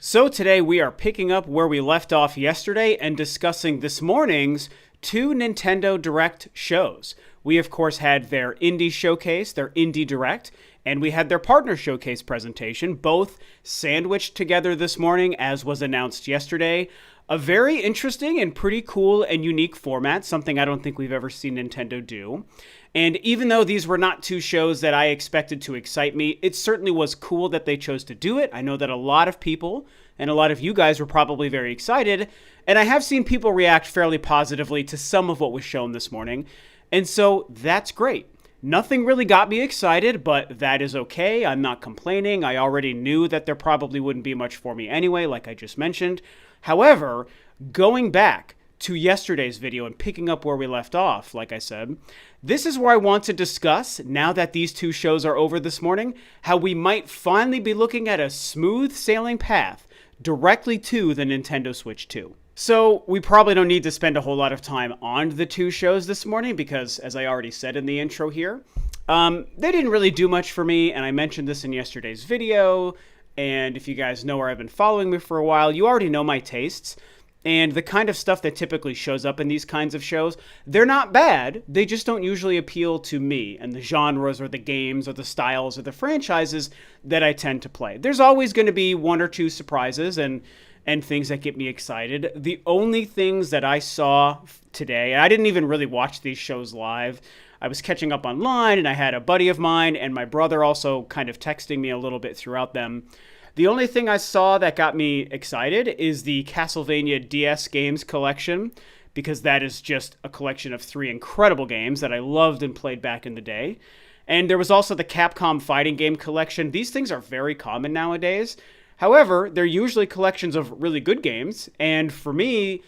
So today we are picking up where we left off yesterday and discussing this morning's two Nintendo Direct shows. We, of course, had their Indie Showcase, their Indie Direct, and we had their Partner Showcase presentation, both sandwiched together this morning as was announced yesterday. A very interesting and pretty cool and unique format, something I don't think we've ever seen Nintendo do. And even though these were not two shows that I expected to excite me, it certainly was cool that they chose to do it. I know that a lot of people and a lot of you guys were probably very excited, and I have seen people react fairly positively to some of what was shown this morning, and so that's great. Nothing really got me excited, but that is okay. I'm not complaining. I already knew that there probably wouldn't be much for me anyway, like I just mentioned. However, going back to yesterday's video and picking up where we left off, like I said, this is where I want to discuss, now that these two shows are over this morning, how we might finally be looking at a smooth sailing path directly to the Nintendo Switch 2. So we probably don't need to spend a whole lot of time on the two shows this morning because, as I already said in the intro here, they didn't really do much for me, and I mentioned this in yesterday's video, and if you guys know or have been following me for a while, you already know my tastes. And the kind of stuff that typically shows up in these kinds of shows, they're not bad. They just don't usually appeal to me and the genres or the games or the styles or the franchises that I tend to play. There's always going to be one or two surprises and things that get me excited. The only things that I saw today, and I didn't even really watch these shows live. I was catching up online, and I had a buddy of mine and my brother also kind of texting me a little bit throughout them. The only thing I saw that got me excited is the Castlevania DS games collection, because that is just a collection of 3 incredible games that I loved and played back in the day. And there was also the Capcom fighting game collection. These things are very common nowadays. However, they're usually collections of really good games. And for me,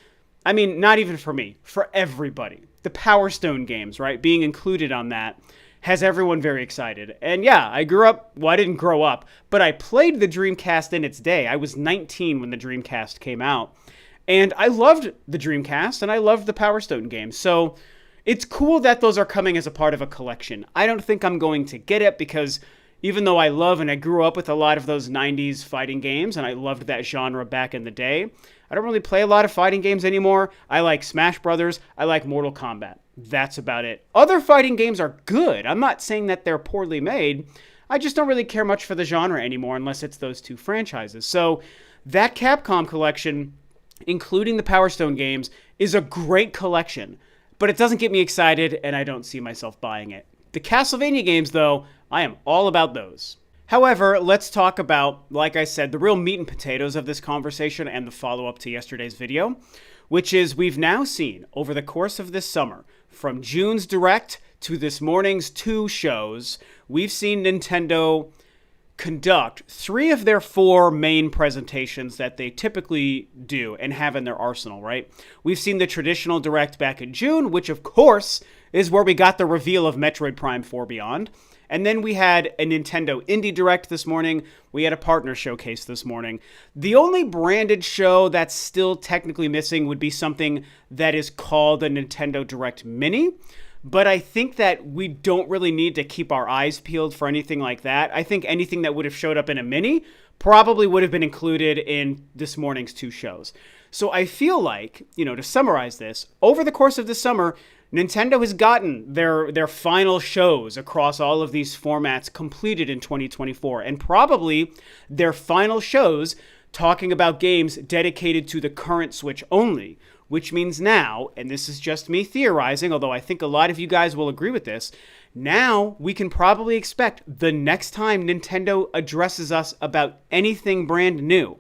I mean, not even for me, for everybody. The Power Stone games, right, being included on that has everyone very excited. And yeah, I didn't grow up, but I played the Dreamcast in its day. I was 19 when the Dreamcast came out. And I loved the Dreamcast, and I loved the Power Stone games. So it's cool that those are coming as a part of a collection. I don't think I'm going to get it because even though I love and I grew up with a lot of those 90s fighting games, and I loved that genre back in the day, I don't really play a lot of fighting games anymore. I like Smash Brothers. I like Mortal Kombat. That's about it. Other fighting games are good. I'm not saying that they're poorly made. I just don't really care much for the genre anymore unless it's those two franchises. So that Capcom collection, including the Power Stone games, is a great collection, but it doesn't get me excited and I don't see myself buying it. The Castlevania games, though, I am all about those. However, let's talk about, like I said, the real meat and potatoes of this conversation and the follow-up to yesterday's video, which is we've now seen over the course of this summer, from June's Direct to this morning's two shows, we've seen Nintendo conduct 3 of their 4 main presentations that they typically do and have in their arsenal, right? We've seen the traditional Direct back in June, which of course is where we got the reveal of Metroid Prime 4 Beyond. And then we had a Nintendo Indie Direct this morning. We had a Partner Showcase this morning. The only branded show that's still technically missing would be something that is called a Nintendo Direct Mini. But I think that we don't really need to keep our eyes peeled for anything like that. I think anything that would have showed up in a mini probably would have been included in this morning's 2 shows. So I feel like, to summarize this, over the course of the summer, Nintendo has gotten their final shows across all of these formats completed in 2024, and probably their final shows talking about games dedicated to the current Switch only, which means now, and this is just me theorizing, although I think a lot of you guys will agree with this, now we can probably expect the next time Nintendo addresses us about anything brand new.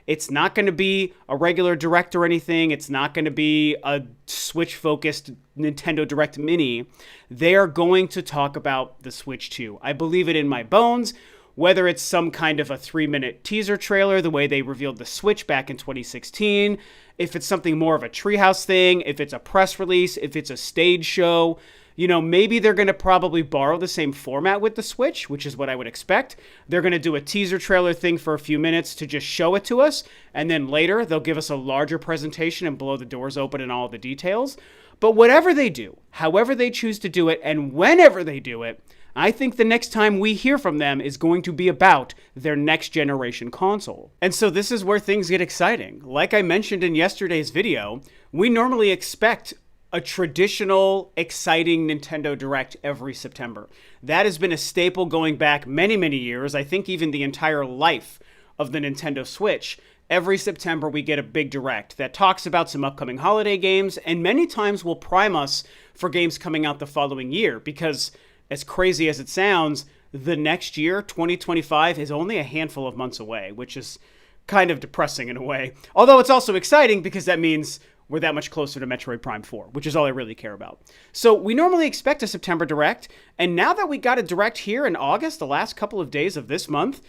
It's not going to be a regular Direct or anything. It's not going to be a Switch-focused Nintendo Direct Mini. They are going to talk about the Switch 2. I believe it in my bones. Whether it's some kind of a 3-minute teaser trailer, the way they revealed the Switch back in 2016, if it's something more of a Treehouse thing, if it's a press release, if it's a stage show, maybe they're going to probably borrow the same format with the Switch, which is what I would expect. They're going to do a teaser trailer thing for a few minutes to just show it to us, and then later they'll give us a larger presentation and blow the doors open and all the details. But whatever they do, however they choose to do it, and whenever they do it, I think the next time we hear from them is going to be about their next generation console. And so this is where things get exciting. Like I mentioned in yesterday's video, we normally expect a traditional, exciting Nintendo Direct every September. That has been a staple going back many, many years. I think even the entire life of the Nintendo Switch. Every September, we get a big Direct that talks about some upcoming holiday games, and many times will prime us for games coming out the following year, because as crazy as it sounds, the next year, 2025, is only a handful of months away, which is kind of depressing in a way. Although it's also exciting because that means we're that much closer to Metroid Prime 4, which is all I really care about. So we normally expect a September Direct, and now that we got a Direct here in August, the last couple of days of this month,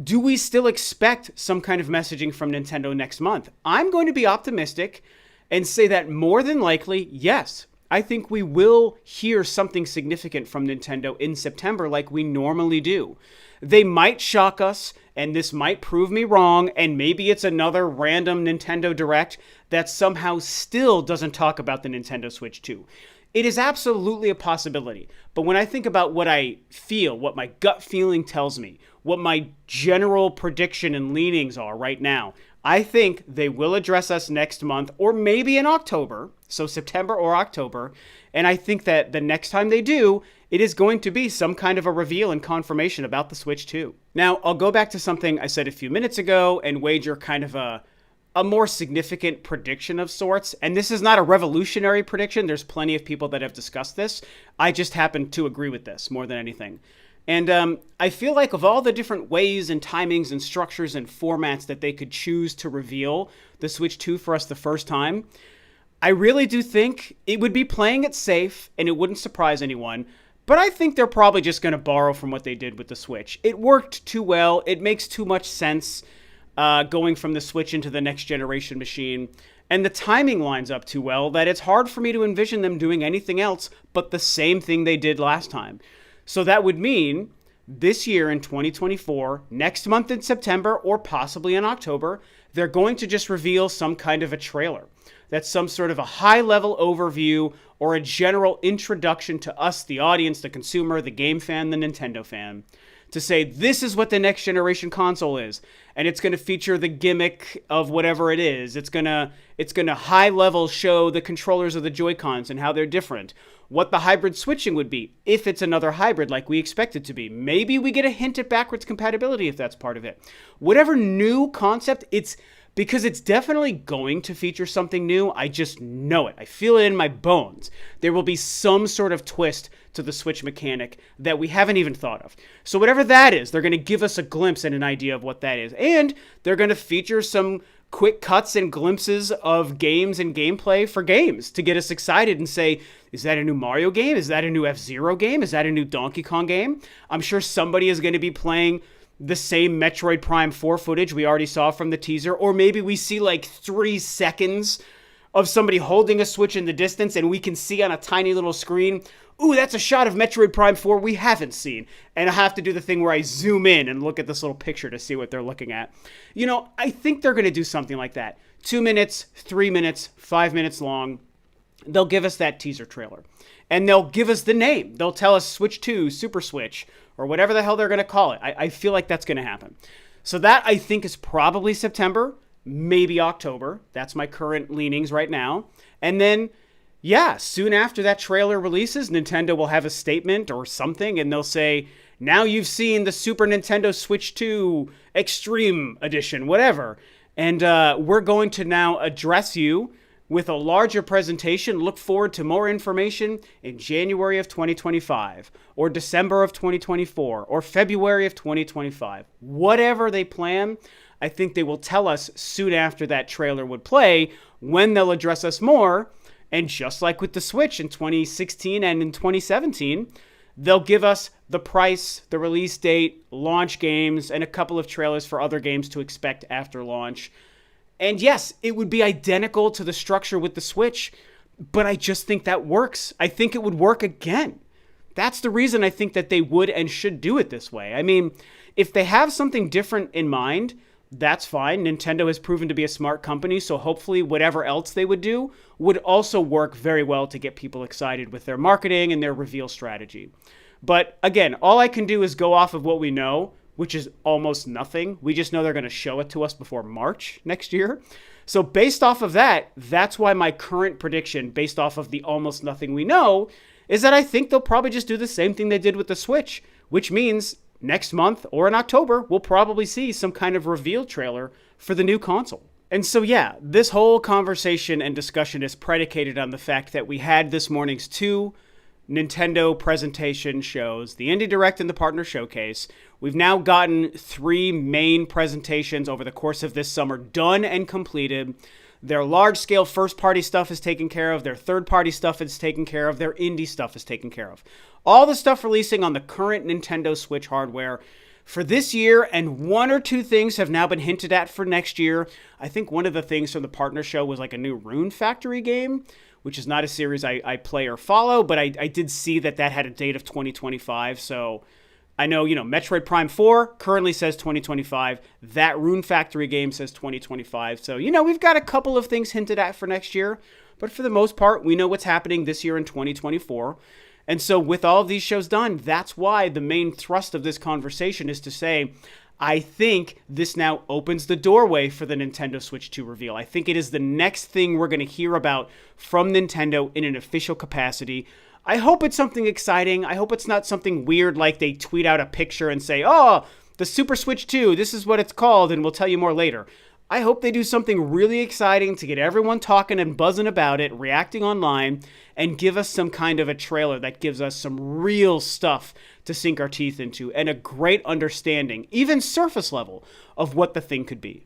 do we still expect some kind of messaging from Nintendo next month? I'm going to be optimistic and say that more than likely, yes. I think we will hear something significant from Nintendo in September like we normally do. They might shock us, and this might prove me wrong, and maybe it's another random Nintendo Direct that somehow still doesn't talk about the Nintendo Switch 2. It is absolutely a possibility, but when I think about what I feel, what my gut feeling tells me, what my general prediction and leanings are right now, I think they will address us next month, or maybe in October, so September or October, and I think that the next time they do, it is going to be some kind of a reveal and confirmation about the Switch 2. Now, I'll go back to something I said a few minutes ago and wager kind of a more significant prediction of sorts. And this is not a revolutionary prediction. There's plenty of people that have discussed this. I just happen to agree with this more than anything. And I feel like of all the different ways and timings and structures and formats that they could choose to reveal the Switch 2 for us the first time, I really do think it would be playing it safe and it wouldn't surprise anyone. But I think they're probably just going to borrow from what they did with the Switch. It worked too well. It makes too much sense going from the Switch into the next generation machine. And the timing lines up too well that it's hard for me to envision them doing anything else but the same thing they did last time. So that would mean this year in 2024, next month in September, or possibly in October, they're going to just reveal some kind of a trailer. That's some sort of a high-level overview or a general introduction to us, the audience, the consumer, the game fan, the Nintendo fan, to say this is what the next generation console is, and it's going to feature the gimmick of whatever it is. It's going to high-level show the controllers of the Joy-Cons and how they're different, what the hybrid switching would be, if it's another hybrid like we expect it to be. Maybe we get a hint at backwards compatibility if that's part of it. Whatever new concept, because it's definitely going to feature something new. I just know it. I feel it in my bones. There will be some sort of twist to the Switch mechanic that we haven't even thought of. So whatever that is, they're going to give us a glimpse and an idea of what that is. And they're going to feature some quick cuts and glimpses of games and gameplay for games to get us excited and say, is that a new Mario game? Is that a new F-Zero game? Is that a new Donkey Kong game? I'm sure somebody is going to be playing the same Metroid Prime 4 footage we already saw from the teaser, or maybe we see like 3 seconds of somebody holding a Switch in the distance and we can see on a tiny little screen, ooh, that's a shot of Metroid Prime 4 we haven't seen. And I have to do the thing where I zoom in and look at this little picture to see what they're looking at. You know, I think they're going to do something like that. 2 minutes, 3 minutes, 5 minutes long. They'll give us that teaser trailer. And they'll give us the name. They'll tell us Switch 2, Super Switch, or whatever the hell they're going to call it. I feel like that's going to happen. So that, I think, is probably September, maybe October. That's my current leanings right now. And then, yeah, soon after that trailer releases, Nintendo will have a statement or something, and they'll say, now you've seen the Super Nintendo Switch 2 Extreme Edition, whatever. And we're going to now address you with a larger presentation. Look forward to more information in January of 2025, or December of 2024, or February of 2025. Whatever they plan, I think they will tell us soon after that trailer would play when they'll address us more. And just like with the Switch in 2016 and in 2017, they'll give us the price, the release date, launch games, and a couple of trailers for other games to expect after launch. And yes, it would be identical to the structure with the Switch, but I just think that works. I think it would work again. That's the reason I think that they would and should do it this way. I mean, if they have something different in mind, that's fine. Nintendo has proven to be a smart company, so hopefully whatever else they would do would also work very well to get people excited with their marketing and their reveal strategy. But again, all I can do is go off of what we know, which is almost nothing. We just know they're going to show it to us before March next year. So based off of that, that's why my current prediction, based off of the almost nothing we know, is that I think they'll probably just do the same thing they did with the Switch, which means next month or in October, we'll probably see some kind of reveal trailer for the new console. And so, yeah, this whole conversation and discussion is predicated on the fact that we had this morning's two Nintendo presentation shows, the Indie Direct and the Partner Showcase. We've now gotten 3 main presentations over the course of this summer done and completed. Their large-scale first-party stuff is taken care of. Their third-party stuff is taken care of. Their indie stuff is taken care of. All the stuff releasing on the current Nintendo Switch hardware for this year, and 1 or 2 things have now been hinted at for next year. I think one of the things from the Partner Show was like a new Rune Factory game, which is not a series I play or follow, but I did see that had a date of 2025, so I know, Metroid Prime 4 currently says 2025. That Rune Factory game says 2025. So, we've got a couple of things hinted at for next year, but for the most part, we know what's happening this year in 2024. And so with all of these shows done, that's why the main thrust of this conversation is to say, I think this now opens the doorway for the Nintendo Switch 2 reveal. I think it is the next thing we're going to hear about from Nintendo in an official capacity. I hope it's something exciting. I hope it's not something weird like they tweet out a picture and say, oh, the Super Switch 2, this is what it's called, and we'll tell you more later. I hope they do something really exciting to get everyone talking and buzzing about it, reacting online, and give us some kind of a trailer that gives us some real stuff to sink our teeth into and a great understanding, even surface level, of what the thing could be.